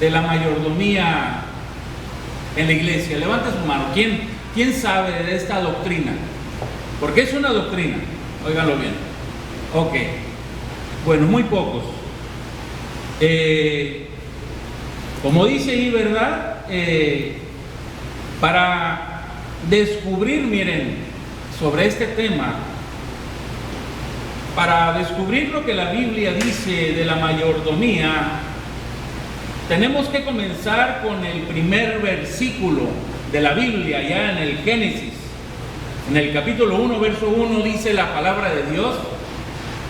de la mayordomía en la iglesia? Levante su mano. ¿Quién sabe de esta doctrina? Porque es una doctrina, óiganlo bien. Ok, bueno, muy pocos. Como dice ahí, ¿verdad? Para descubrir, miren, sobre este tema, para descubrir lo que la Biblia dice de la mayordomía, tenemos que comenzar con el primer versículo de la Biblia, ya en el Génesis. En el capítulo 1, verso 1, dice la palabra de Dios: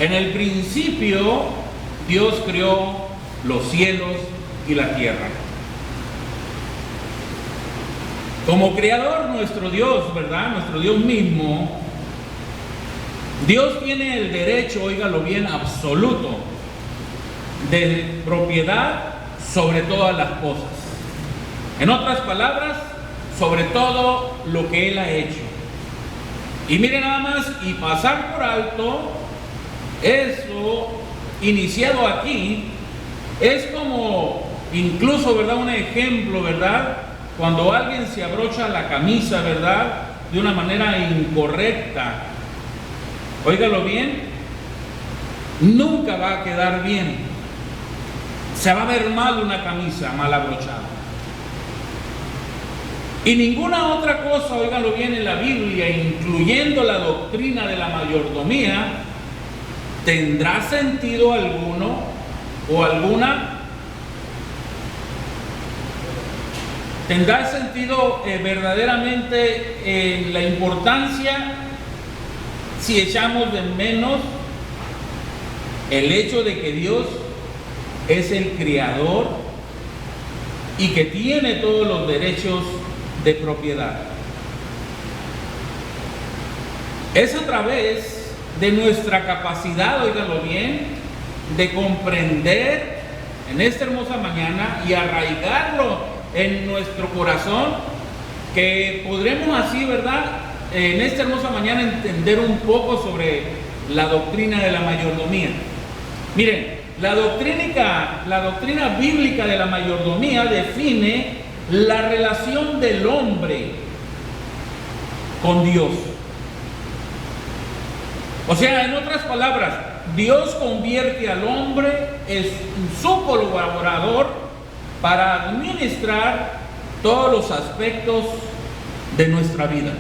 en el principio Dios creó los cielos y la tierra. Como creador, nuestro Dios, ¿verdad? Nuestro Dios mismo, Dios tiene el derecho, óigalo bien, absoluto de propiedad sobre todas las cosas. En otras palabras, sobre todo lo que Él ha hecho. Y miren nada más, y pasar por alto eso iniciado aquí es como, incluso, ¿verdad? Un ejemplo, ¿verdad? Cuando alguien se abrocha la camisa, ¿verdad? De una manera incorrecta. Óigalo bien, nunca va a quedar bien. Se va a ver mal una camisa mal abrochada. Y ninguna otra cosa, óiganlo bien, en la Biblia, incluyendo la doctrina de la mayordomía, tendrá sentido alguno o alguna, tendrá sentido verdaderamente en la importancia si echamos de menos el hecho de que Dios es el creador y que tiene todos los derechos de propiedad. Es a través de nuestra capacidad, óiganlo bien, de comprender en esta hermosa mañana y arraigarlo en nuestro corazón, que podremos así, ¿verdad?, en esta hermosa mañana entender un poco sobre la doctrina de la mayordomía. Miren, la doctrina bíblica de la mayordomía define la relación del hombre con Dios. O sea, en otras palabras, Dios convierte al hombre en su colaborador para administrar todos los aspectos de nuestra vida.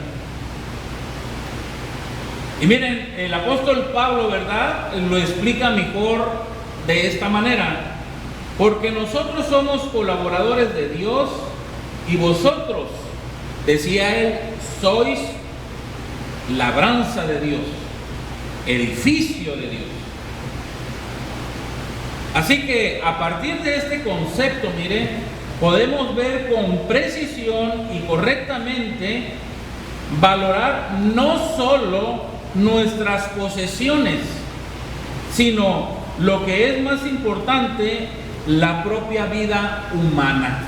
Y miren, el apóstol Pablo, ¿verdad?, lo explica mejor de esta manera: porque nosotros somos colaboradores de Dios y vosotros, decía él, sois labranza de Dios, edificio de Dios. Así que a partir de este concepto, miren, podemos ver con precisión y correctamente valorar no solo nuestras posesiones, sino lo que es más importante, la propia vida humana.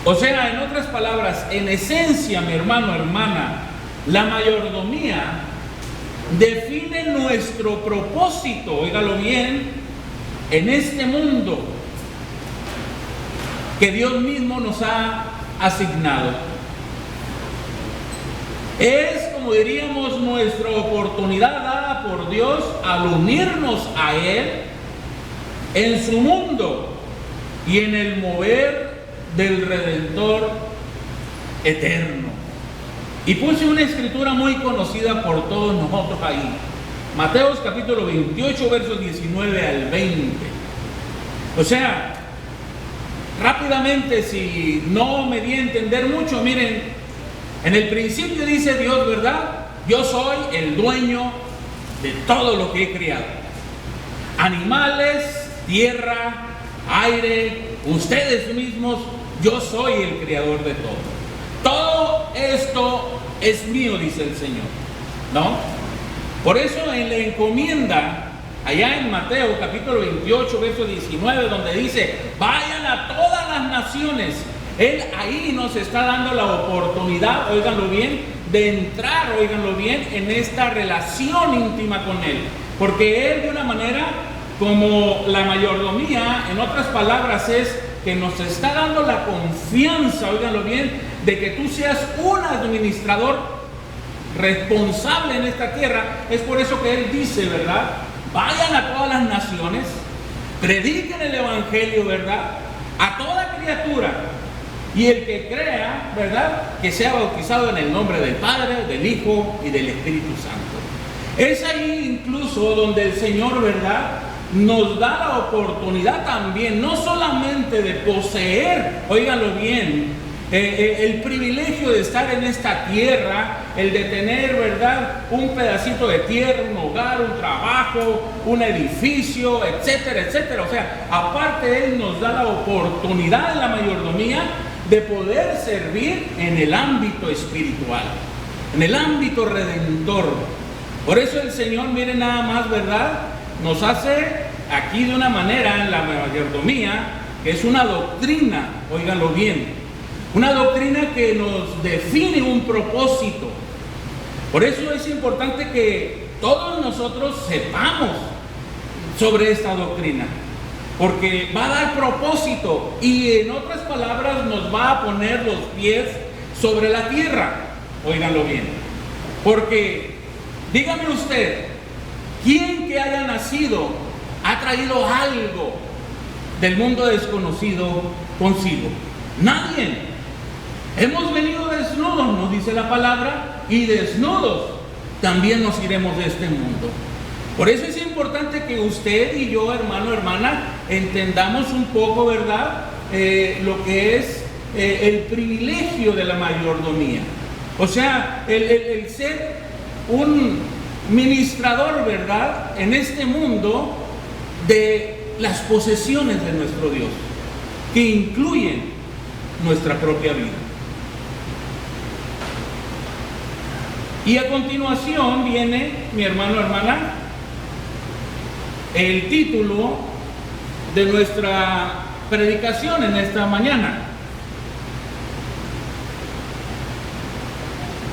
O sea, en otras palabras, en esencia, mi hermano, hermana, la mayordomía define nuestro propósito, óigalo bien, en este mundo que Dios mismo nos ha asignado. Es, como diríamos, nuestra oportunidad dada por Dios al unirnos a Él en su mundo y en el mover del Redentor eterno. Y puse una escritura muy conocida por todos nosotros ahí. Mateos capítulo 28, versos 19 al 20. O sea, rápidamente, si no me di a entender mucho, miren, en el principio dice Dios, ¿verdad? Yo soy el dueño de todo lo que he creado. Animales, tierra, aire, ustedes mismos, yo soy el creador de todo. Todo esto es mío, dice el Señor, ¿no? Por eso en la encomienda, allá en Mateo capítulo 28, verso 19, donde dice, vayan a todas las naciones, Él ahí nos está dando la oportunidad, óiganlo bien, de entrar, óiganlo bien, en esta relación íntima con Él. Porque Él de una manera como la mayordomía, en otras palabras, es que nos está dando la confianza, óiganlo bien, de que tú seas un administrador responsable en esta tierra. Es por eso que Él dice, ¿verdad? Vayan a todas las naciones, prediquen el Evangelio, ¿verdad? A toda criatura. Y el que crea, ¿verdad? Que sea bautizado en el nombre del Padre, del Hijo y del Espíritu Santo. Es ahí incluso donde el Señor, ¿verdad?, nos da la oportunidad también, no solamente de poseer, óiganlo bien, el privilegio de estar en esta tierra, el de tener, ¿verdad?, un pedacito de tierra, un hogar, un trabajo, un edificio, etcétera, etcétera. O sea, aparte Él nos da la oportunidad en la mayordomía de poder servir en el ámbito espiritual, en el ámbito redentor. Por eso el Señor, miren nada más, ¿verdad?, nos hace aquí de una manera en la mayordomía, que es una doctrina, óiganlo bien, una doctrina que nos define un propósito. Por eso es importante que todos nosotros sepamos sobre esta doctrina, porque va a dar propósito y, en otras palabras, nos va a poner los pies sobre la tierra. Óiganlo bien, porque dígame usted, ¿quién que haya nacido ha traído algo del mundo desconocido consigo? Nadie. Hemos venido desnudos, nos dice la palabra, y desnudos también nos iremos de este mundo. Por eso es importante que usted y yo, hermano, hermana, entendamos un poco, ¿verdad?, lo que es el privilegio de la mayordomía. O sea, el ser un ministrador, ¿verdad?, en este mundo de las posesiones de nuestro Dios, que incluyen nuestra propia vida. Y a continuación viene, mi hermano, hermana, el título de nuestra predicación en esta mañana.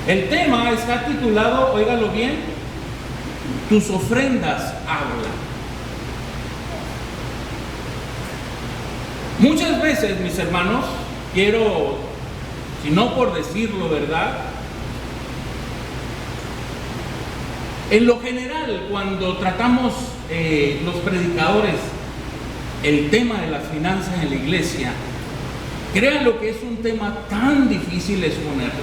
El tema está titulado, óigalo bien, tus ofrendas hablan. Muchas veces, mis hermanos, quiero, si no por decirlo, ¿verdad?, en lo general, cuando tratamos los predicadores el tema de las finanzas en la iglesia, créanlo que es un tema tan difícil exponerlo,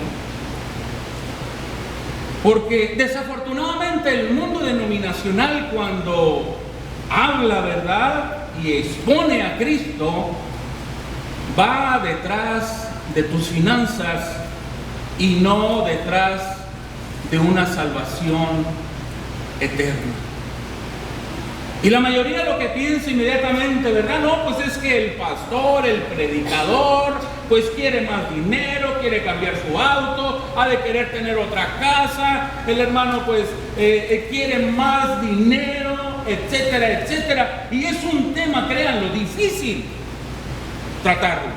porque desafortunadamente el mundo denominacional, cuando habla, ¿verdad?, y expone a Cristo, va detrás de tus finanzas y no detrás de una salvación eterna. Y la mayoría lo que piensa inmediatamente, ¿verdad? No, pues es que el pastor, el predicador, pues quiere más dinero, quiere cambiar su auto, ha de querer tener otra casa, el hermano pues quiere más dinero, etcétera, etcétera. Y es un tema, créanlo, difícil tratarlo.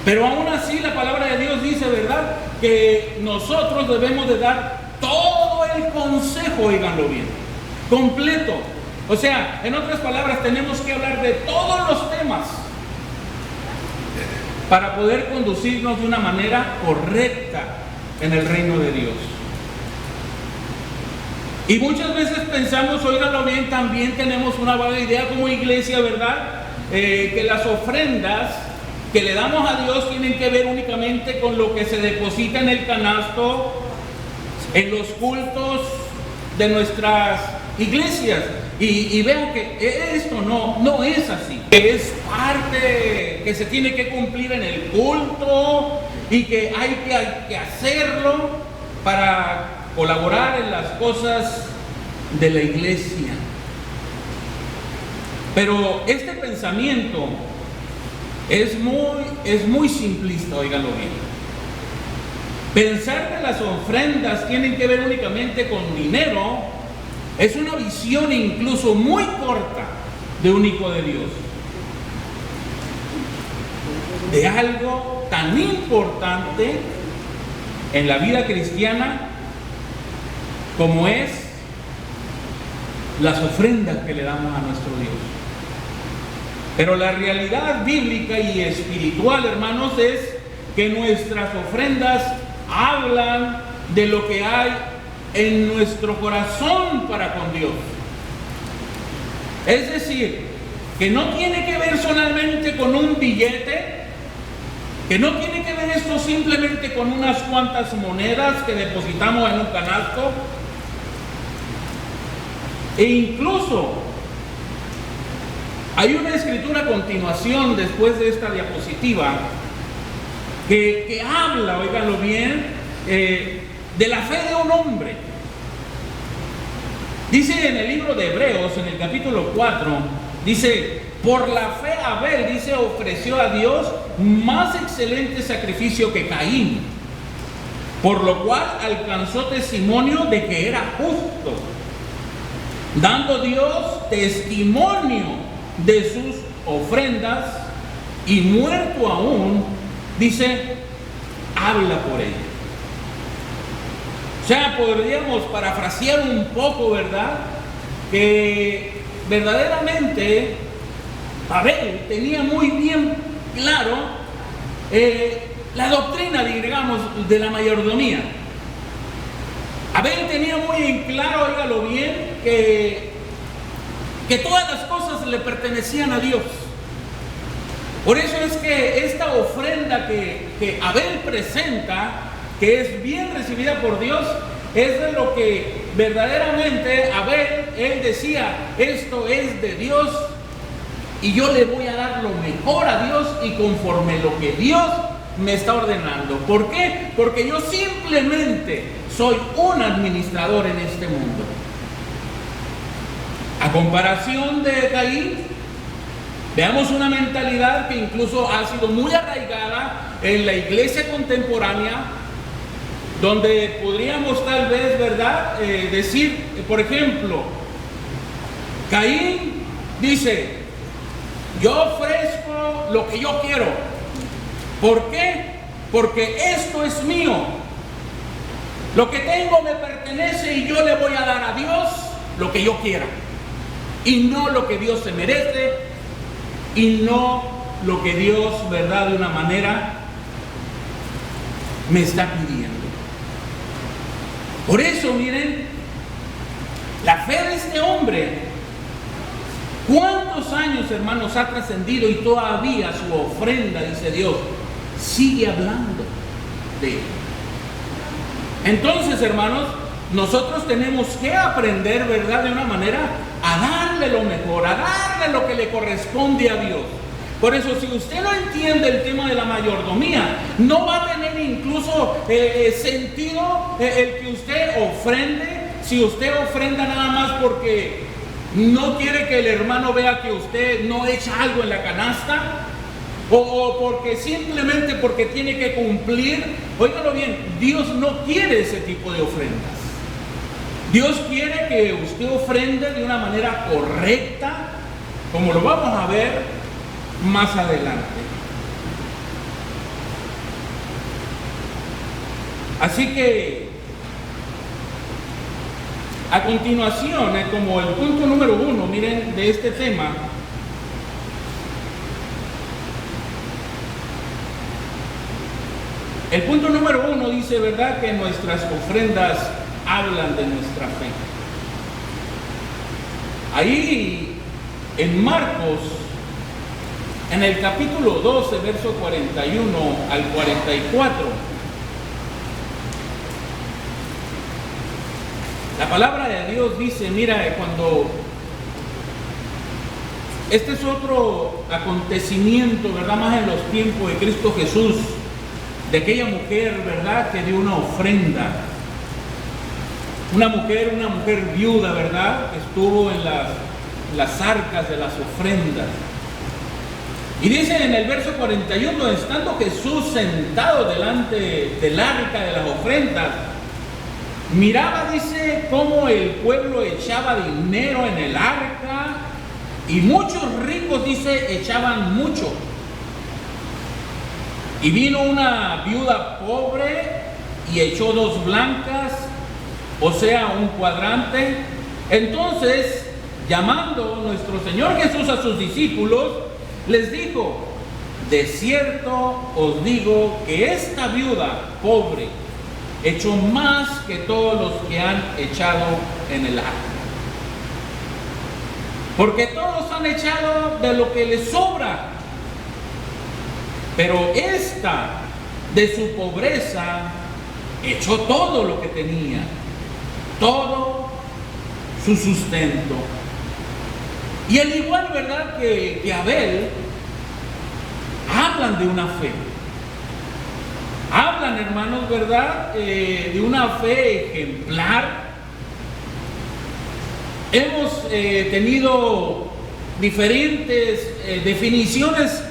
Pero aún así la palabra de Dios dice, ¿verdad?, que nosotros debemos de dar todo el consejo, oíganlo bien, completo. O sea, en otras palabras, tenemos que hablar de todos los temas para poder conducirnos de una manera correcta en el reino de Dios. Y muchas veces pensamos, óiganlo bien, también tenemos una vaga idea como iglesia, ¿verdad?, que las ofrendas que le damos a Dios tienen que ver únicamente con lo que se deposita en el canasto, en los cultos de nuestras iglesias. Y vean que esto no es así. Es parte que se tiene que cumplir en el culto y que hay que hacerlo para colaborar en las cosas de la iglesia. Pero este pensamiento es muy simplista, óiganlo bien. Pensar que las ofrendas tienen que ver únicamente con dinero es una visión incluso muy corta de un hijo de Dios, de algo tan importante en la vida cristiana como es las ofrendas que le damos a nuestro Dios. Pero la realidad bíblica y espiritual, hermanos, es que nuestras ofrendas hablan de lo que hay en nuestro corazón para con Dios. Es decir, que no tiene que ver solamente con un billete, que no tiene que ver esto simplemente con unas cuantas monedas que depositamos en un canasto. E incluso hay una escritura a continuación después de esta diapositiva que habla, óiganlo bien, de la fe de un hombre. Dice en el libro de Hebreos, en el capítulo 4, dice: por la fe Abel, dice, ofreció a Dios más excelente sacrificio que Caín, por lo cual alcanzó testimonio de que era justo, dando Dios testimonio de sus ofrendas, y muerto aún, dice, habla por ella. O sea, podríamos parafrasear un poco, ¿verdad? Que verdaderamente Abel tenía muy bien claro la doctrina, digamos, de la mayordomía. Abel tenía muy en claro, óigalo bien, que todas las cosas le pertenecían a Dios. Por eso es que esta ofrenda que Abel presenta, que es bien recibida por Dios, es de lo que verdaderamente Abel, él decía: esto es de Dios y yo le voy a dar lo mejor a Dios y conforme lo que Dios me está ordenando. ¿Por qué? Porque yo simplemente soy un administrador en este mundo. A comparación de Caín, veamos una mentalidad que incluso ha sido muy arraigada en la iglesia contemporánea, donde podríamos tal vez, ¿verdad?, decir, por ejemplo, Caín dice: yo ofrezco lo que yo quiero. ¿Por qué? Porque esto es mío. Lo que tengo me pertenece y yo le voy a dar a Dios lo que yo quiera. Y no lo que Dios se merece, y no lo que Dios, ¿verdad?, de una manera me está pidiendo. Por eso, miren, la fe de este hombre, ¿cuántos años, hermanos, ha trascendido y todavía su ofrenda, dice Dios, sigue hablando de él? Entonces, hermanos, nosotros tenemos que aprender, ¿verdad?, de una manera a darle lo mejor, a darle lo que le corresponde a Dios. Por eso, si usted no entiende el tema de la mayordomía, no va a tener incluso sentido el que usted ofrende. Si usted ofrenda nada más porque no quiere que el hermano vea que usted no echa algo en la canasta, o porque simplemente porque tiene que cumplir. Óigalo bien, Dios no quiere ese tipo de ofrendas. Dios quiere que usted ofrende de una manera correcta, como lo vamos a ver más adelante. Así que a continuación, como el punto número 1, miren, de este tema, el punto número 1 dice, ¿verdad?, que nuestras ofrendas hablan de nuestra fe. Ahí en Marcos, en el capítulo 12, verso 41 al 44, la palabra de Dios dice, mira, cuando este es otro acontecimiento, ¿verdad?, más en los tiempos de Cristo Jesús, de aquella mujer, ¿verdad?, que dio una ofrenda. Una mujer viuda, ¿verdad?, que estuvo en las arcas de las ofrendas. Y dice en el verso 41, estando Jesús sentado delante del arca de las ofrendas, miraba, dice, cómo el pueblo echaba dinero en el arca, y muchos ricos, dice, echaban mucho. Y vino una viuda pobre y echó 2 blancas, o sea, un cuadrante. Entonces llamando nuestro Señor Jesús a sus discípulos, les dijo: de cierto os digo que esta viuda pobre echó más que todos los que han echado en el arca. Porque todos han echado de lo que les sobra, pero esta de su pobreza echó todo lo que tenía, todo su sustento. Y al igual, ¿verdad?, que Abel, hablan de una fe. Hablan, hermanos, ¿verdad?, de una fe ejemplar. Hemos tenido diferentes definiciones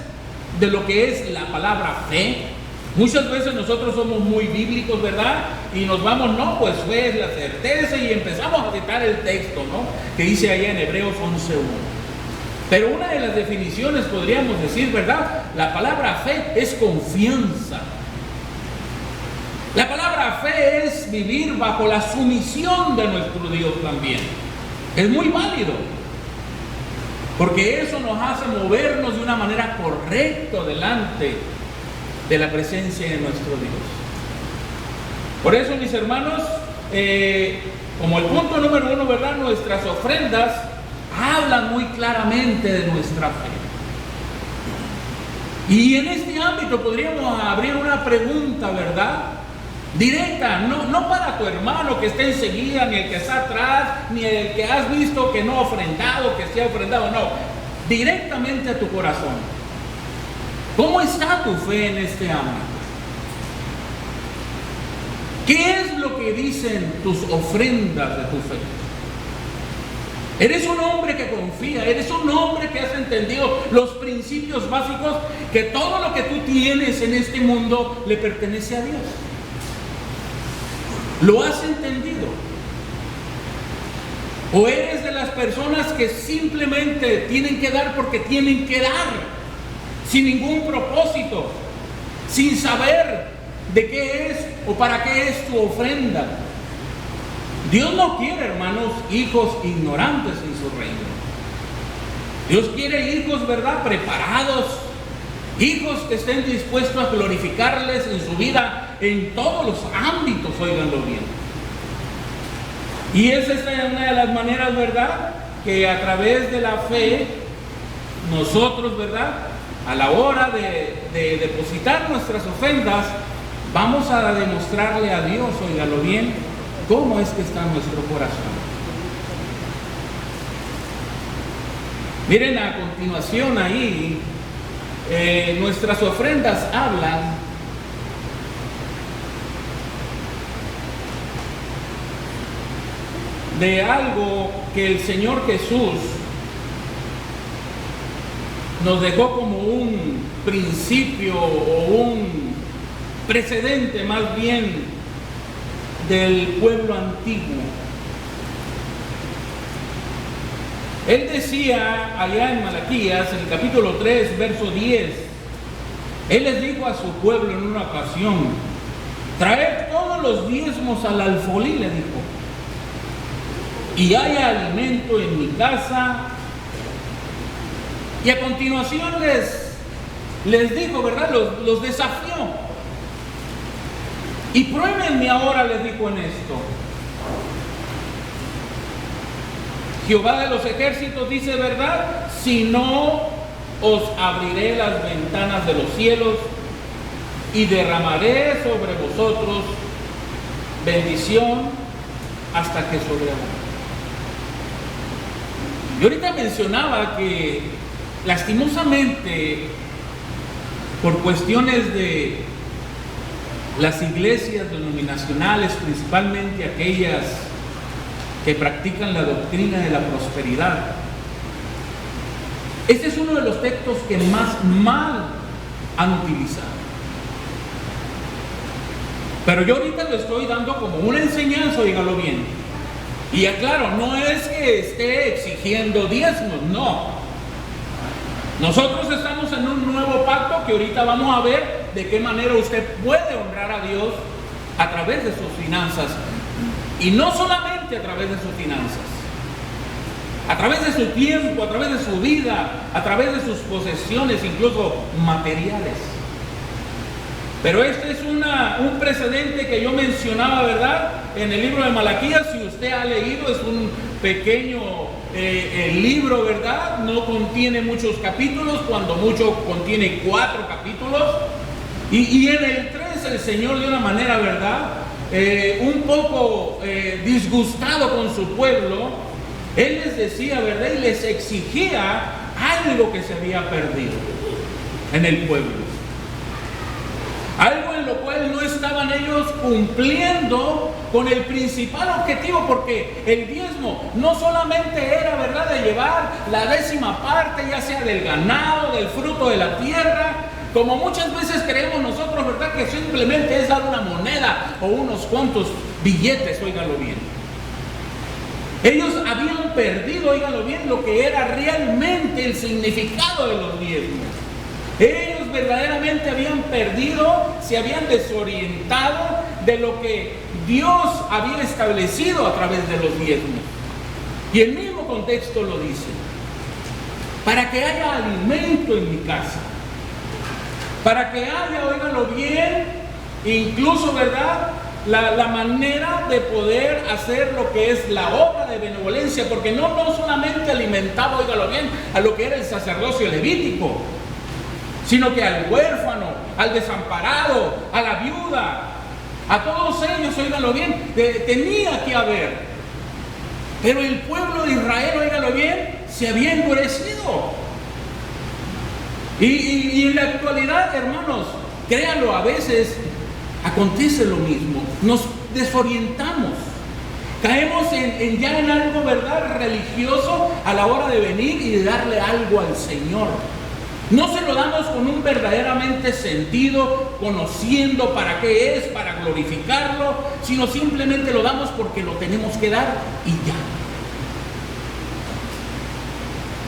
de lo que es la palabra fe. Muchas veces nosotros somos muy bíblicos, ¿verdad? Y nos vamos, no, pues fe es la certeza, y empezamos a citar el texto, ¿no?, que dice allá en Hebreos 11:1. Pero una de las definiciones podríamos decir, ¿verdad?, la palabra fe es confianza. La palabra fe es vivir bajo la sumisión de nuestro Dios también. Es muy válido, porque eso nos hace movernos de una manera correcta delante de la presencia de nuestro Dios. Por eso, mis hermanos, como el punto número 1, ¿verdad?, nuestras ofrendas hablan muy claramente de nuestra fe. Y en este ámbito podríamos abrir una pregunta, ¿verdad?, directa, no para tu hermano que está enseguida, ni el que está atrás, ni el que has visto que no ha ofrendado, que se ha ofrendado, no, directamente a tu corazón. ¿Cómo está tu fe en este ámbito? ¿Qué es lo que dicen tus ofrendas de tu fe? Eres un hombre que confía, eres un hombre que has entendido los principios básicos, que todo lo que tú tienes en este mundo le pertenece a Dios. ¿Lo has entendido? ¿O eres de las personas que simplemente tienen que dar porque tienen que dar, sin ningún propósito, sin saber de qué es o para qué es tu ofrenda? Dios no quiere, hermanos, hijos ignorantes en su reino. Dios quiere hijos, ¿verdad?, preparados, hijos que estén dispuestos a glorificarles en su vida en todos los ámbitos, óiganlo bien. Y esa es una de las maneras, ¿verdad?, que a través de la fe nosotros, ¿verdad?, a la hora de depositar nuestras ofrendas, vamos a demostrarle a Dios, óiganlo bien, cómo es que está nuestro corazón. Miren a continuación ahí, nuestras ofrendas hablan de algo que el Señor Jesús nos dejó como un principio o un precedente, más bien, del pueblo antiguo. Él decía allá en Malaquías, en el capítulo 3, verso 10, Él les dijo a su pueblo en una ocasión: traed todos los diezmos al alfolí, le dijo, y haya alimento en mi casa. Y a continuación les dijo, ¿verdad?, los desafió. Y pruébenme ahora, les dijo en esto. Jehová de los ejércitos dice, ¿verdad?, si no, os abriré las ventanas de los cielos y derramaré sobre vosotros bendición hasta que sobreabunde. Yo ahorita mencionaba que lastimosamente, por cuestiones de las iglesias denominacionales, principalmente aquellas que practican la doctrina de la prosperidad, este es uno de los textos que más mal han utilizado. Pero yo ahorita lo estoy dando como una enseñanza, dígalo bien. Y aclaro, no es que esté exigiendo diezmos, no. Nosotros estamos en un nuevo pacto que ahorita vamos a ver de qué manera usted puede honrar a Dios a través de sus finanzas. Y no solamente a través de sus finanzas. a través de su tiempo, a través de su vida, a través de sus posesiones, incluso materiales. Pero este es un precedente que yo mencionaba, ¿verdad? En el libro de Malaquías, si usted ha leído, es un pequeño libro, ¿verdad? No contiene muchos capítulos, cuando mucho contiene 4 capítulos. Y en el 3 el Señor de una manera, ¿verdad? Un poco disgustado con su pueblo, Él les decía, ¿verdad? Y les exigía algo que se había perdido en el pueblo. Algo en lo cual no estaban ellos cumpliendo con el principal objetivo, porque el diezmo no solamente era, ¿verdad?, de llevar la 10ª parte, ya sea del ganado, del fruto de la tierra, como muchas veces creemos nosotros, ¿verdad?, que simplemente es dar una moneda o unos cuantos billetes, óigalo bien. Ellos habían perdido, óigalo bien, lo que era realmente el significado de los diezmos. Ellos verdaderamente habían perdido, se habían desorientado de lo que Dios había establecido a través de los diezmos. Y el mismo contexto lo dice: para que haya alimento en mi casa, para que haya, óigalo bien, incluso, ¿verdad?, la manera de poder hacer lo que es la obra de benevolencia, porque no solamente alimentaba, óigalo bien, a lo que era el sacerdocio levítico, sino que al huérfano, al desamparado, a la viuda, a todos ellos, óigalo bien, tenía que haber. Pero el pueblo de Israel, óigalo bien, se había endurecido. Y en la actualidad, hermanos, créanlo, a veces acontece lo mismo. Nos desorientamos. Caemos ya en algo, ¿verdad?, religioso a la hora de venir y de darle algo al Señor. No se lo damos con un verdaderamente sentido, conociendo para qué es, para glorificarlo, sino simplemente lo damos porque lo tenemos que dar y ya.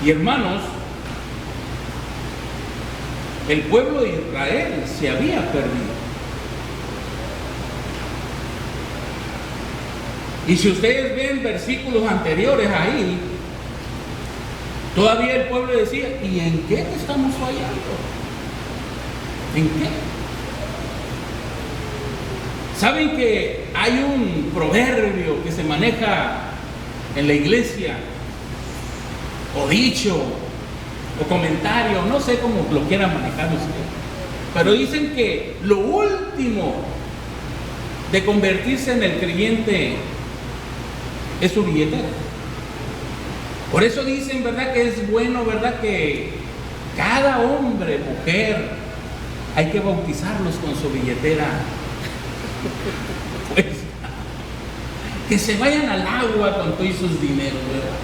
Y hermanos, el pueblo de Israel se había perdido. Y si ustedes ven versículos anteriores ahí, todavía el pueblo decía: ¿y en qué estamos fallando? ¿En qué? ¿Saben que hay un proverbio que se maneja en la iglesia, o dicho, o comentario, no sé cómo lo quieran manejar ustedes, pero dicen que lo último de convertirse en el creyente es su billetera? Por eso dicen, ¿verdad?, que es bueno, ¿verdad?, que cada hombre, mujer, hay que bautizarlos con su billetera. Pues, que se vayan al agua con todos sus dineros, ¿verdad?,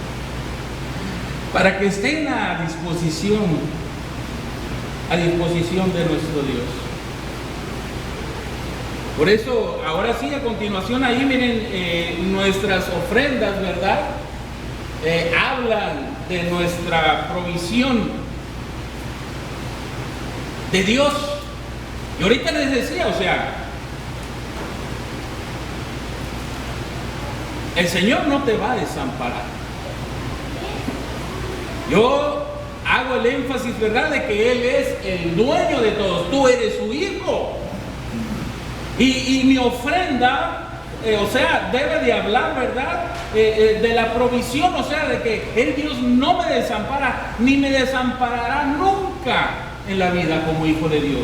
para que estén a disposición de nuestro Dios. Por eso, ahora sí, a continuación ahí miren, nuestras ofrendas, ¿verdad?, hablan de nuestra provisión de Dios. Y ahorita les decía, o sea, el Señor no te va a desamparar. Yo hago el énfasis, ¿verdad?, de que Él es el dueño de todos. Tú eres su hijo. Y mi ofrenda, o sea, debe de hablar, ¿verdad?, de la provisión, o sea, de que el Dios no me desampara, ni me desamparará nunca en la vida como hijo de Dios.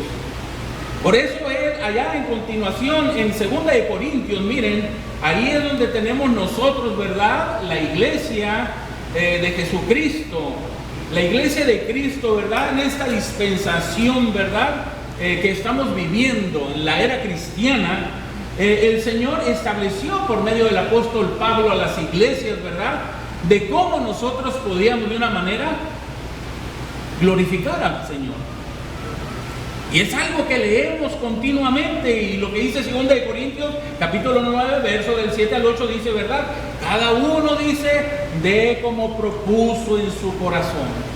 Por eso Él, allá en continuación, en 2 de Corintios, miren, ahí es donde tenemos nosotros, ¿verdad?, la iglesia de Jesucristo, la iglesia de Cristo, ¿verdad?, en esta dispensación, ¿verdad?, que estamos viviendo en la era cristiana. El Señor estableció por medio del apóstol Pablo a las iglesias, ¿verdad?, de cómo nosotros podíamos de una manera glorificar al Señor. Y es algo que leemos continuamente, y lo que dice 2 de Corintios, capítulo 9, verso del 7 al 8, dice, ¿verdad?, cada uno dice de como propuso en su corazón,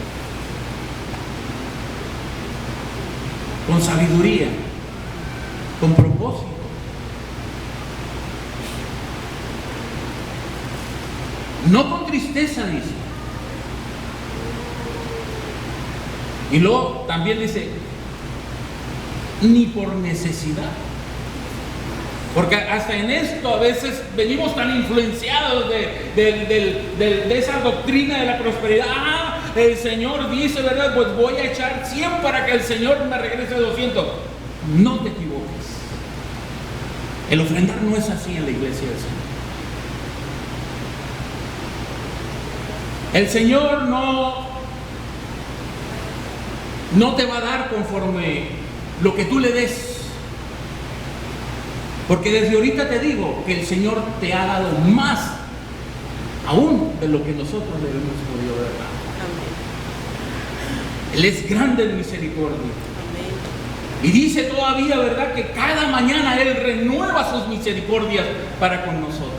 con sabiduría, con propósito. No con tristeza, dice, Y luego también dice, ni por necesidad. Porque hasta en esto a veces venimos tan influenciados de esa doctrina de la prosperidad. El Señor dice, ¿verdad? Pues voy a echar 100 para que el Señor me regrese 200. No te equivoques. El ofrendar no es así en la iglesia del Señor. El Señor no te va a dar conforme lo que tú le des. Porque desde ahorita te digo que el Señor te ha dado más aún de lo que nosotros le hemos podido dar. Amén. Él es grande en misericordia. Amén. Y dice todavía, ¿verdad?, que cada mañana Él renueva sus misericordias para con nosotros.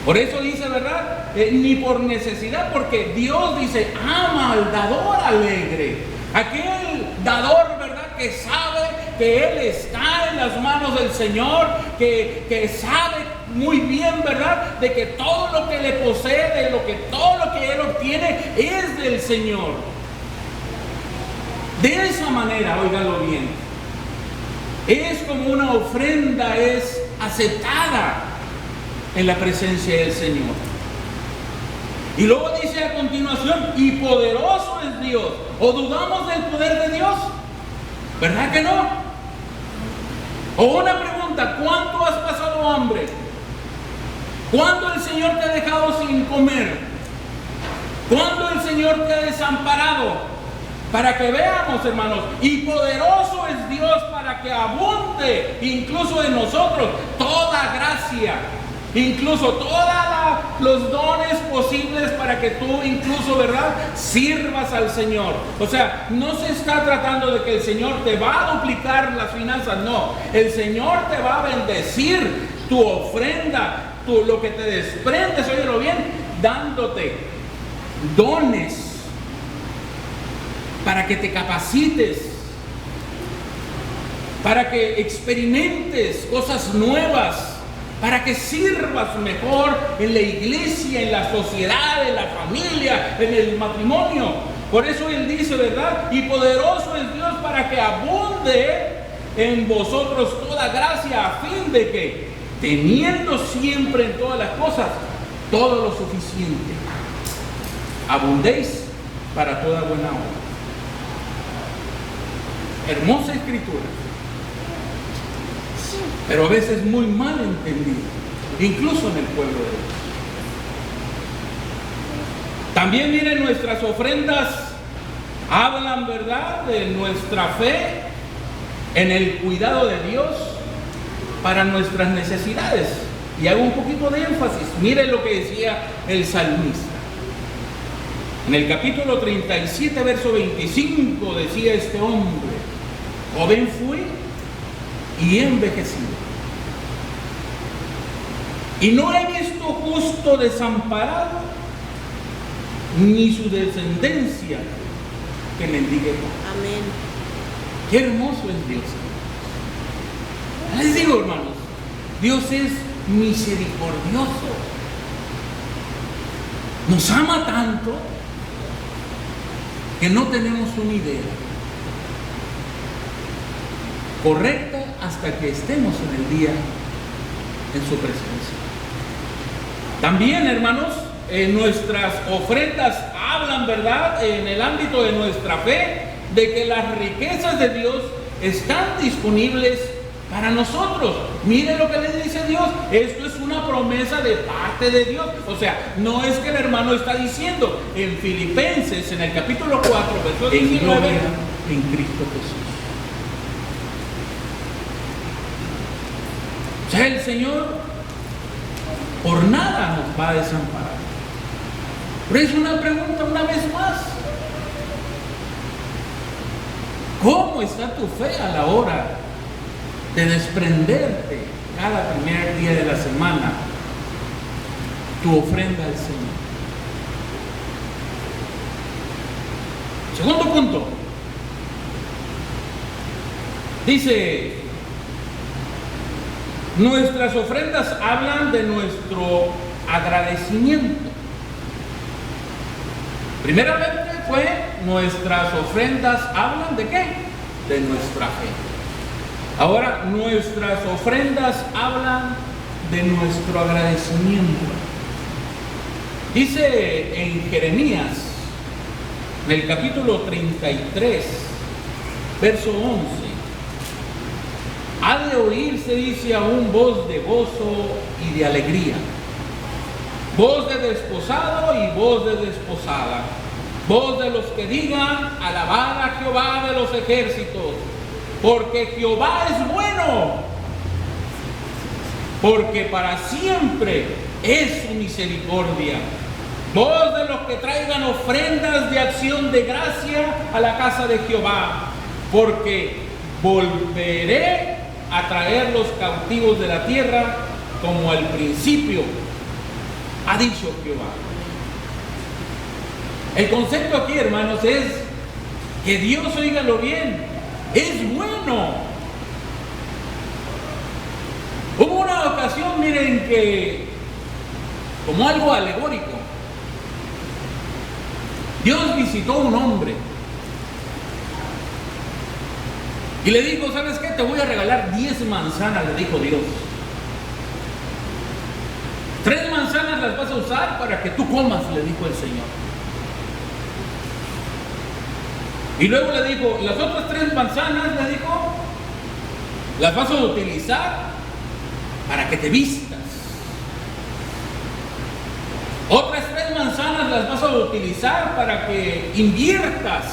Por eso dice, ¿verdad? Ni por necesidad, porque Dios dice, ama al dador alegre. Aquel dador, ¿verdad?, que sabe que Él está en las manos del Señor, que sabe muy bien, ¿verdad?, de que todo lo que le posee, todo lo que Él obtiene es del Señor. De esa manera, óigalo bien, es como una ofrenda, es aceptada en la presencia del Señor. Y luego dice a continuación, y poderoso es Dios. ¿O dudamos del poder de Dios? ¿Verdad que no? O una pregunta, ¿cuánto has pasado hambre? ¿Cuándo el Señor te ha dejado sin comer? ¿Cuándo el Señor te ha desamparado? Para que veamos, hermanos, y poderoso es Dios para que abunde incluso en nosotros toda gracia, incluso todos los dones posibles para que tú incluso, ¿verdad?, sirvas al Señor. O sea, no se está tratando de que el Señor te va a duplicar las finanzas, no. El Señor te va a bendecir tu ofrenda, lo que te desprendes, óyelo bien, dándote dones para que te capacites, para que experimentes cosas nuevas, para que sirvas mejor en la iglesia, en la sociedad, en la familia, en el matrimonio. Por eso Él dice, ¿verdad? Y poderoso es Dios para que abunde en vosotros toda gracia, a fin de que, teniendo siempre en todas las cosas todo lo suficiente, abundéis para toda buena obra. Hermosa escritura, pero a veces muy mal entendida, incluso en el pueblo de Dios. También miren, nuestras ofrendas hablan, ¿verdad?, de nuestra fe en el cuidado de Dios para nuestras necesidades. Y hago un poquito de énfasis. Miren lo que decía el salmista. En el capítulo 37, verso 25, decía este hombre: joven fui y he envejecido, y no he visto justo desamparado, ni su descendencia que mendigue pan. Amén. Qué hermoso es Dios. Les digo, hermanos, Dios es misericordioso. Nos ama tanto que no tenemos una idea correcta hasta que estemos en el día en su presencia. También, hermanos, nuestras ofrendas hablan, ¿verdad?, en el ámbito de nuestra fe, de que las riquezas de Dios están disponibles para nosotros. Miren lo que le dice Dios. Esto es una promesa de parte de Dios. O sea, no es que el hermano está diciendo en Filipenses, en el capítulo 4, verso 19, en Cristo Jesús. O sea, el Señor por nada nos va a desamparar. Pero es una pregunta una vez más: ¿cómo está tu fe a la hora de desprenderte cada primer día de la semana tu ofrenda al Señor? Segundo punto, dice: nuestras ofrendas hablan de nuestro agradecimiento. Primeramente fue, nuestras ofrendas hablan de qué? De nuestra fe. Ahora, nuestras ofrendas hablan de nuestro agradecimiento. Dice en Jeremías, en el capítulo 33, verso 11, ha de oírse, dice, aún voz de gozo y de alegría, voz de desposado y voz de desposada, voz de los que digan, alabad a Jehová de los ejércitos, porque Jehová es bueno, porque para siempre es su misericordia. Voz de los que traigan ofrendas de acción de gracia a la casa de Jehová, porque volveré a traer los cautivos de la tierra como al principio, ha dicho Jehová. El concepto aquí, hermanos, es que Dios, óigalo bien, es bueno. Hubo una ocasión, miren, que como algo alegórico, Dios visitó a un hombre y le dijo, ¿sabes qué? Te voy a regalar 10 manzanas, le dijo Dios. 3 manzanas las vas a usar para que tú comas, le dijo el Señor. Y luego le dijo, las otras 3 manzanas, le dijo, las vas a utilizar para que te vistas. Otras 3 manzanas las vas a utilizar para que inviertas.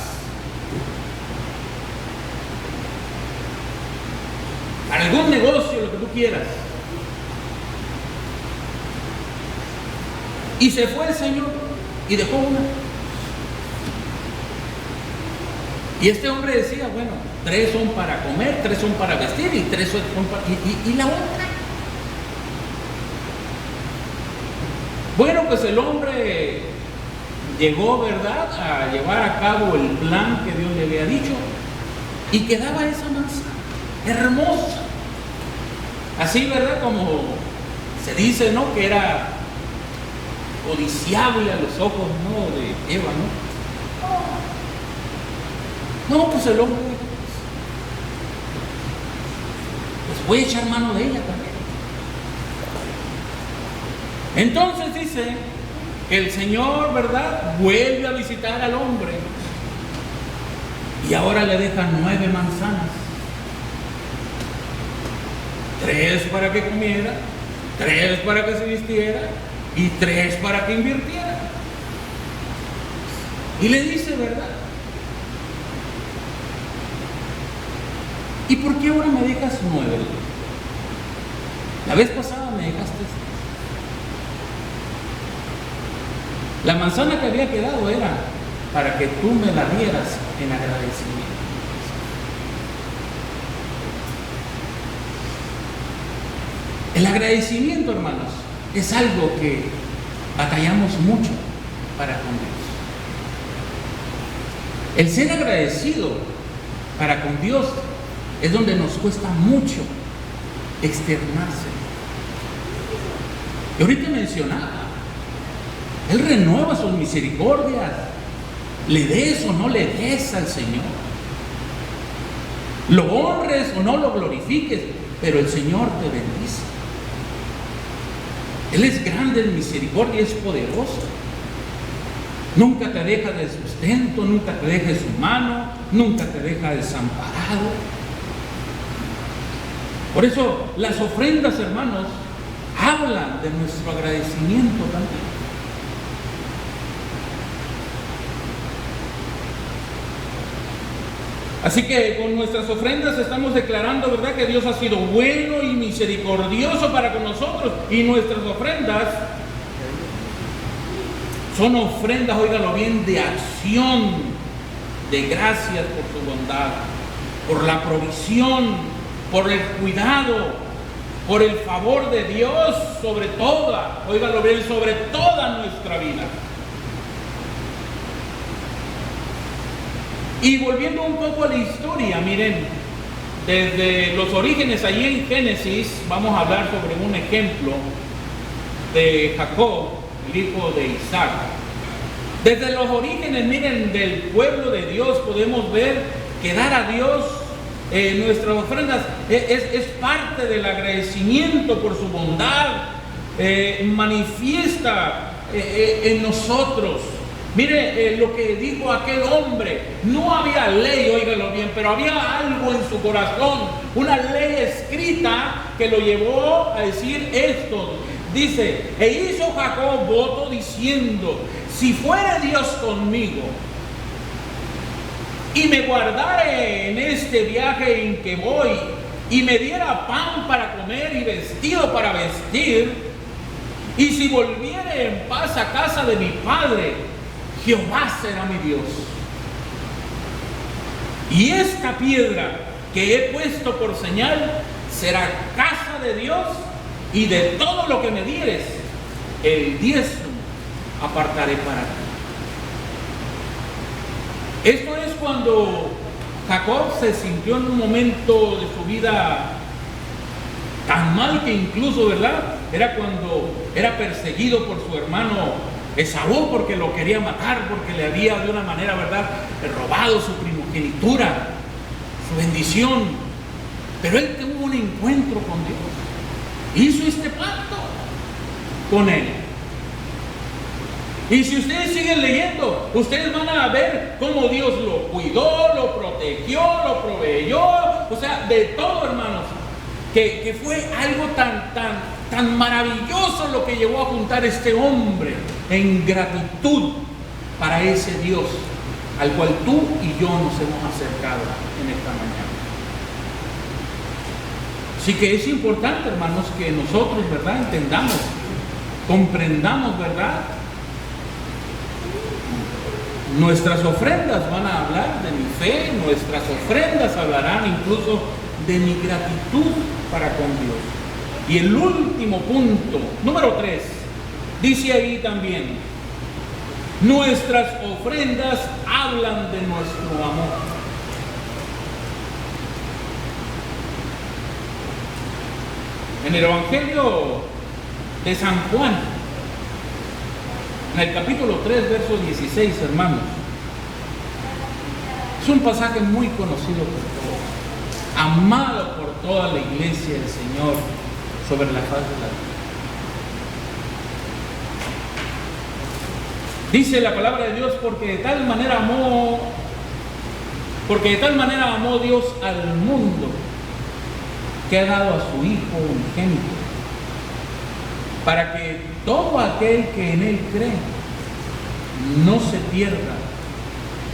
Para algún negocio, lo que tú quieras. Y se fue el Señor y dejó una. Y este hombre decía, bueno, 3 son para comer, 3 son para vestir y 3 son para... ¿Y la otra? Bueno, pues el hombre llegó, ¿verdad?, a llevar a cabo el plan que Dios le había dicho y quedaba esa manzana hermosa. Así, ¿verdad?, como se dice, ¿no?, que era codiciable a los ojos, ¿no?, de Eva, ¿no? No, pues el hombre, pues voy a echar mano de ella también. Entonces dice que el Señor, ¿verdad?, vuelve a visitar al hombre y ahora le deja 9 manzanas. 3 para que comiera, 3 para que se vistiera y 3 para que invirtiera. Y le dice, ¿verdad?, ¿y por qué ahora me dejas 9? La vez pasada me dejaste 6. La manzana que había quedado era para que tú me la dieras en agradecimiento. El agradecimiento, hermanos, es algo que batallamos mucho para con Dios. El ser agradecido para con Dios es donde nos cuesta mucho externarse. Y ahorita mencionaba, Él renueva sus misericordias, le des o no le des al Señor, lo honres o no lo glorifiques, pero el Señor te bendice. Él es grande en misericordia, es poderoso. Nunca te deja de sustento, nunca te deja de su mano, nunca te deja desamparado. Por eso las ofrendas, hermanos, hablan de nuestro agradecimiento también. Así que con nuestras ofrendas estamos declarando, ¿verdad?, que Dios ha sido bueno y misericordioso para con nosotros. Y nuestras ofrendas son ofrendas, óigalo bien, de acción, de gracias por su bondad, por la provisión, por el cuidado, por el favor de Dios sobre toda, óigalo bien, sobre toda nuestra vida. Y volviendo un poco a la historia, miren, desde los orígenes, allí en Génesis, vamos a hablar sobre un ejemplo de Jacob, el hijo de Isaac. Desde los orígenes, miren, del pueblo de Dios podemos ver que dar a Dios nuestras ofrendas es parte del agradecimiento por su bondad, manifiesta en nosotros. Mire lo que dijo aquel hombre: no había ley, óigalo bien, pero había algo en su corazón, una ley escrita que lo llevó a decir esto. Dice: e hizo Jacob voto diciendo: si fuera Dios conmigo y me guardare en este viaje en que voy, y me diera pan para comer y vestido para vestir, y si volviere en paz a casa de mi padre, Jehová será mi Dios. Y esta piedra que he puesto por señal será casa de Dios, y de todo lo que me dieres, el diezmo apartaré para ti. Esto es cuando Jacob se sintió en un momento de su vida tan mal que incluso, ¿verdad?, era cuando era perseguido por su hermano Esaú, porque lo quería matar, porque le había de una manera, ¿verdad?, robado su primogenitura, su bendición. Pero él tuvo un encuentro con Dios, hizo este pacto con él. Y si ustedes siguen leyendo, ustedes van a ver cómo Dios lo cuidó, lo protegió, lo proveyó, o sea, de todo, hermanos, que fue algo tan maravilloso lo que llevó a juntar este hombre en gratitud para ese Dios al cual tú y yo nos hemos acercado en esta mañana. Así que es importante, hermanos, que nosotros, ¿verdad?, entendamos, comprendamos, ¿verdad? Nuestras ofrendas van a hablar de mi fe, nuestras ofrendas hablarán incluso de mi gratitud para con Dios. Y el último punto, número 3, dice ahí también: nuestras ofrendas hablan de nuestro amor. En el Evangelio de San Juan, en el capítulo 3, verso 16, hermanos, es un pasaje muy conocido por todos, amado por toda la iglesia del Señor sobre la faz de la tierra. Dice la palabra de Dios: porque de tal manera amó Dios al mundo, que ha dado a su Hijo unigénito, para que todo aquel que en Él cree no se pierda,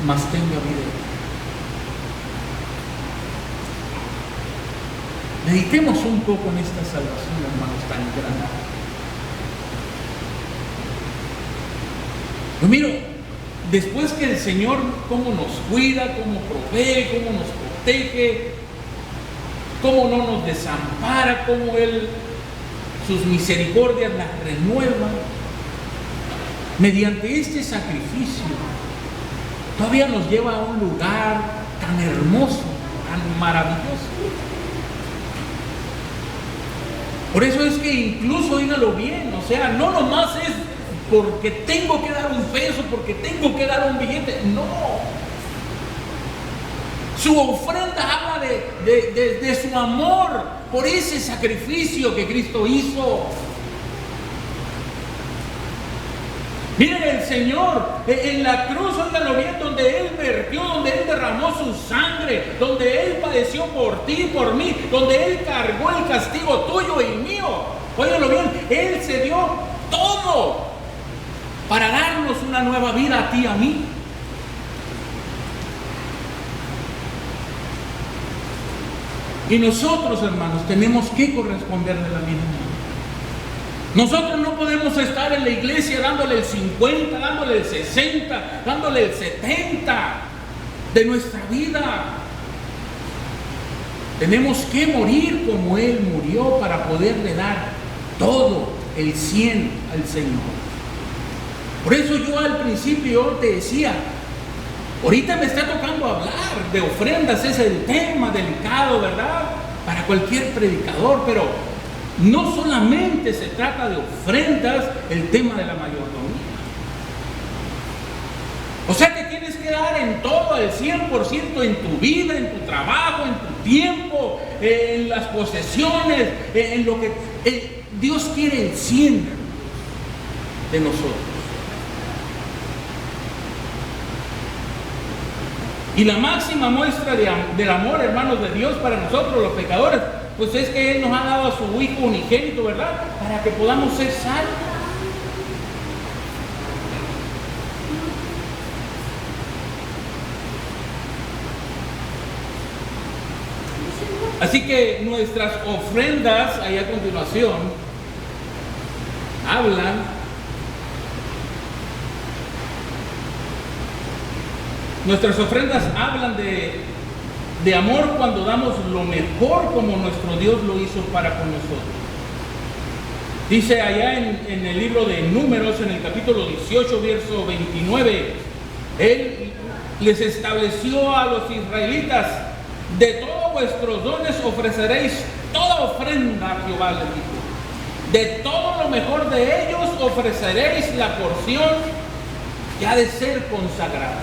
mas tenga vida eterna. Meditemos un poco en esta salvación, hermanos, tan grande. Yo miro, después que el Señor cómo nos cuida, cómo provee, cómo nos protege, cómo no nos desampara, cómo Él, sus misericordias las renueva, mediante este sacrificio, todavía nos lleva a un lugar tan hermoso, tan maravilloso. Por eso es que incluso, oígalo bien, o sea, no nomás es porque tengo que dar un peso, porque tengo que dar un billete, no. Su ofrenda habla de su amor por ese sacrificio que Cristo hizo. Miren, el Señor en la cruz, óigalo bien, donde Él vertió, donde Él derramó su sangre, donde Él padeció por ti y por mí, donde Él cargó el castigo tuyo y mío. Óigalo bien, Él se dio todo para darnos una nueva vida a ti y a mí. Y nosotros, hermanos, tenemos que corresponderle la misma manera. Nosotros no podemos estar en la iglesia dándole el 50, dándole el 60, dándole el 70 de nuestra vida. Tenemos que morir como Él murió para poderle dar todo el 100 al Señor. Por eso yo al principio te decía, ahorita me está tocando hablar de ofrendas, es el tema delicado, ¿verdad?, para cualquier predicador, pero no solamente se trata de ofrendas el tema de la mayordomía. O sea que tienes que dar en todo el 100% en tu vida, en tu trabajo, en tu tiempo, en las posesiones, en lo que Dios quiere el 100 de nosotros. Y la máxima muestra del amor, hermanos, de Dios para nosotros los pecadores, pues es que Él nos ha dado a su Hijo unigénito, ¿verdad? Para que podamos ser salvos. Así que nuestras ofrendas, ahí a continuación, nuestras ofrendas hablan de amor cuando damos lo mejor como nuestro Dios lo hizo para con nosotros. Dice allá en el libro de Números, en el capítulo 18, verso 29, Él les estableció a los israelitas: de todos vuestros dones ofreceréis toda ofrenda a Jehová, les dijo. De todo lo mejor de ellos ofreceréis la porción que ha de ser consagrada.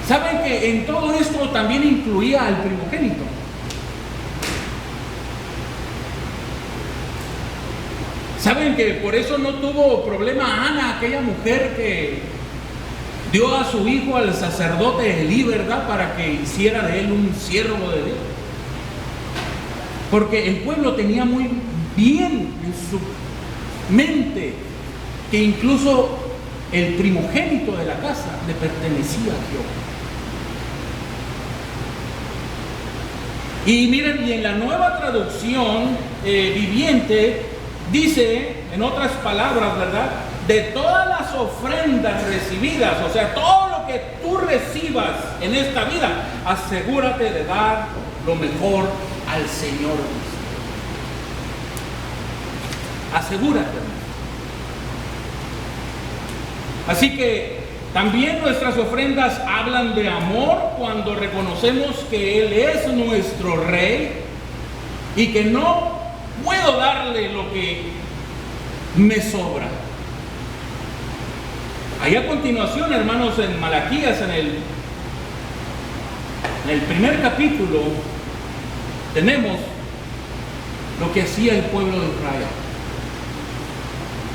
¿Saben que en todo esto también incluía al primogénito? ¿Saben que por eso no tuvo problema Ana, aquella mujer que dio a su hijo al sacerdote Elí, ¿verdad?, para que hiciera de él un siervo de Dios? Porque el pueblo tenía muy bien en su mente que incluso el primogénito de la casa le pertenecía a Jehová. Y miren, y en la Nueva Traducción Viviente dice, en otras palabras, ¿verdad?, de todas las ofrendas recibidas, o sea, todo lo que tú recibas en esta vida, asegúrate de dar lo mejor al Señor. Asegúrate. Así que también nuestras ofrendas hablan de amor cuando reconocemos que Él es nuestro Rey y que no puedo darle lo que me sobra. Ahí a continuación, hermanos, en Malaquías, en el primer capítulo, tenemos lo que hacía el pueblo de Israel.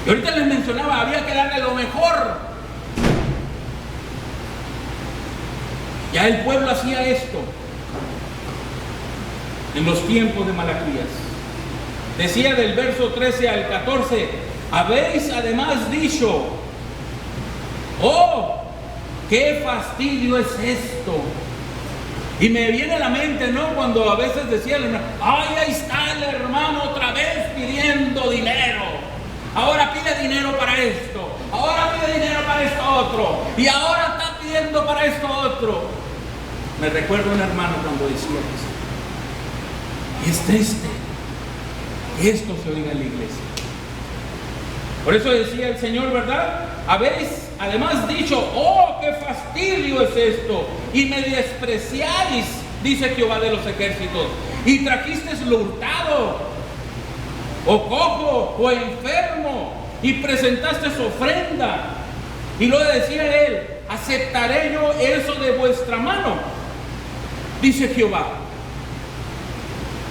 Y ahorita les mencionaba, había que darle lo mejor. Ya el pueblo hacía esto en los tiempos de Malaquías. Decía del verso 13 al 14: habéis además dicho: oh, qué fastidio es esto. Y me viene a la mente, ¿no?, cuando a veces decía el hermano: ay, ahí está el hermano otra vez pidiendo dinero. Ahora pide dinero para esto, ahora pide dinero para esto otro, y ahora está pidiendo para esto otro. Me recuerdo un hermano cuando decía eso. Y es triste que esto se oiga en la iglesia. Por eso decía el Señor, ¿verdad? Habéis además dicho: oh, qué fastidio es esto, y me despreciáis, dice Jehová de los ejércitos, y trajisteis lo hurtado, o cojo, o enfermo, y presentasteis ofrenda. Y luego decía él: ¿aceptaré yo eso de vuestra mano?, dice Jehová.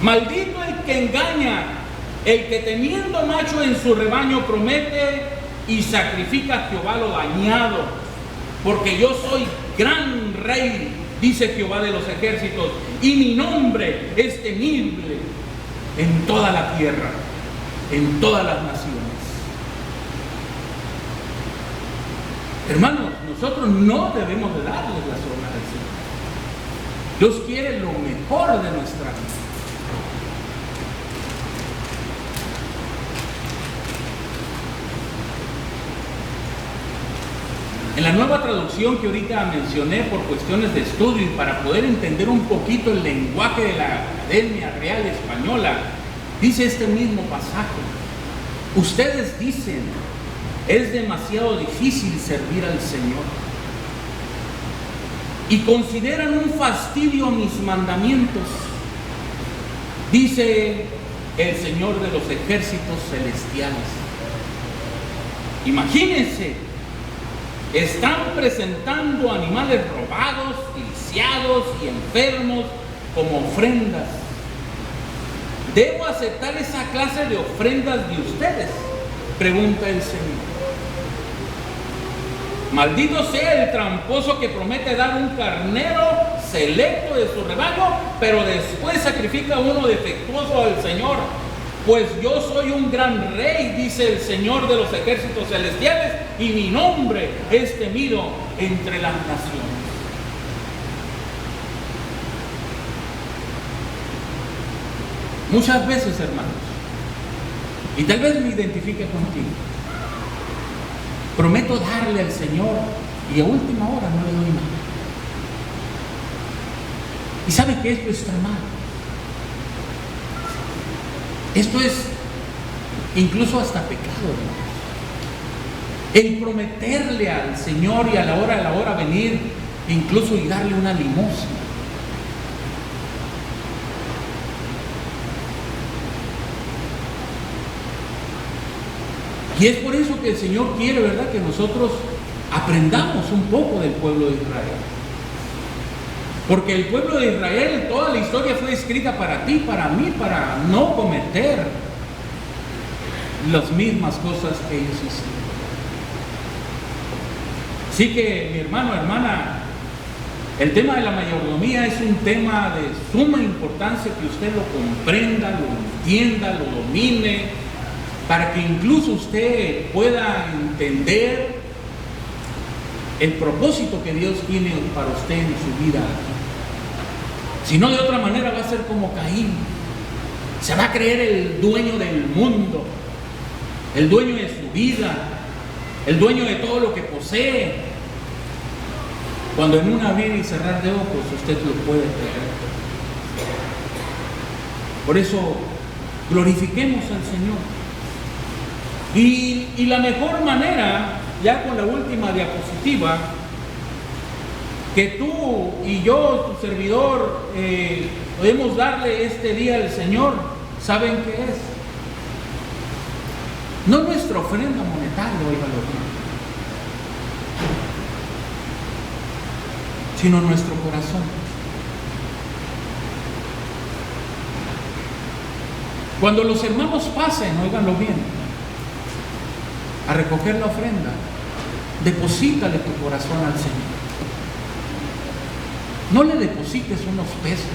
Maldito el que engaña, el que teniendo macho en su rebaño promete y sacrifica a Jehová lo dañado, porque yo soy gran rey, dice Jehová de los ejércitos, y mi nombre es temible en toda la tierra, en todas las naciones. Hermanos, nosotros no debemos de darles las obras del Señor. Dios quiere lo mejor de nuestra vida. En la Nueva Traducción que ahorita mencioné por cuestiones de estudio y para poder entender un poquito el lenguaje de la Academia Real Española, dice este mismo pasaje: ustedes dicen, es demasiado difícil servir al Señor, y consideran un fastidio mis mandamientos, dice el Señor de los ejércitos celestiales. Imagínense están presentando animales robados, lisiados y enfermos como ofrendas. ¿Debo aceptar esa clase de ofrendas de ustedes?, pregunta el Señor. Maldito sea el tramposo que promete dar un carnero selecto de su rebaño, pero después sacrifica uno defectuoso al Señor. Pues yo soy un gran rey, dice el Señor de los ejércitos celestiales, y mi nombre es temido entre las naciones. Muchas veces, hermanos, y tal vez me identifique contigo, prometo darle al Señor y a última hora no le doy nada. Y sabe que esto está mal. Esto es incluso hasta pecado, hermanos. El prometerle al Señor y a la hora venir, incluso y darle una limosna. Y es por eso que el Señor quiere, ¿verdad?, que nosotros aprendamos un poco del pueblo de Israel. Porque el pueblo de Israel, toda la historia fue escrita para ti, para mí, para no cometer las mismas cosas que ellos hicieron. Así que, mi hermano, hermana, el tema de la mayordomía es un tema de suma importancia, que usted lo comprenda, lo entienda, lo domine, para que incluso usted pueda entender el propósito que Dios tiene para usted en su vida. Si no, de otra manera va a ser como Caín. Se va a creer el dueño del mundo, el dueño de su vida, el dueño de todo lo que posee, cuando en un abrir y cerrar de ojos usted lo puede creer. Por eso glorifiquemos al Señor. Y la mejor manera, ya con la última diapositiva, que tú y yo, tu servidor, podemos darle este día al Señor, ¿saben qué es? No nuestra ofrenda monetaria, óigalo bien, sino nuestro corazón. Cuando los hermanos pasen, óiganlo bien, a recoger la ofrenda, deposítale tu corazón al Señor. No le deposites unos pesos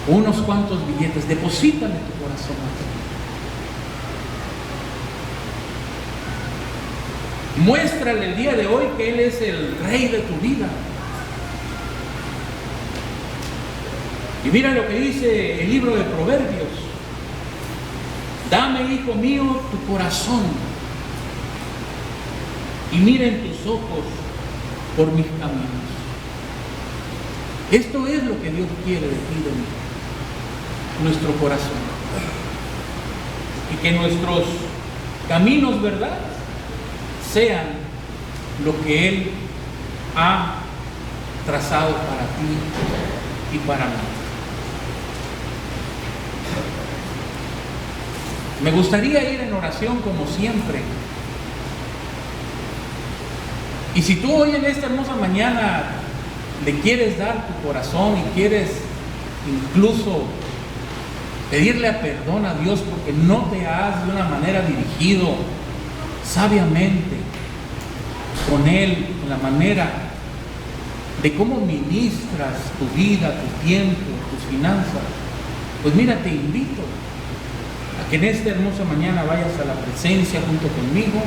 o unos cuantos billetes, deposítale tu corazón al Señor. Muéstrale el día de hoy que Él es el Rey de tu vida. Y mira lo que dice el libro de Proverbios: dame, hijo mío, tu corazón, y miren tus ojos por mis caminos. Esto es lo que Dios quiere de ti, de mí, nuestro corazón. Y que nuestros caminos, ¿verdad?, sean lo que Él ha trazado para ti y para mí. Me gustaría ir en oración como siempre. Y si tú hoy en esta hermosa mañana le quieres dar tu corazón y quieres incluso pedirle perdón a Dios porque no te has de una manera dirigido sabiamente con Él, con la manera de cómo ministras tu vida, tu tiempo, tus finanzas, pues mira, te invito a que en esta hermosa mañana vayas a la presencia junto conmigo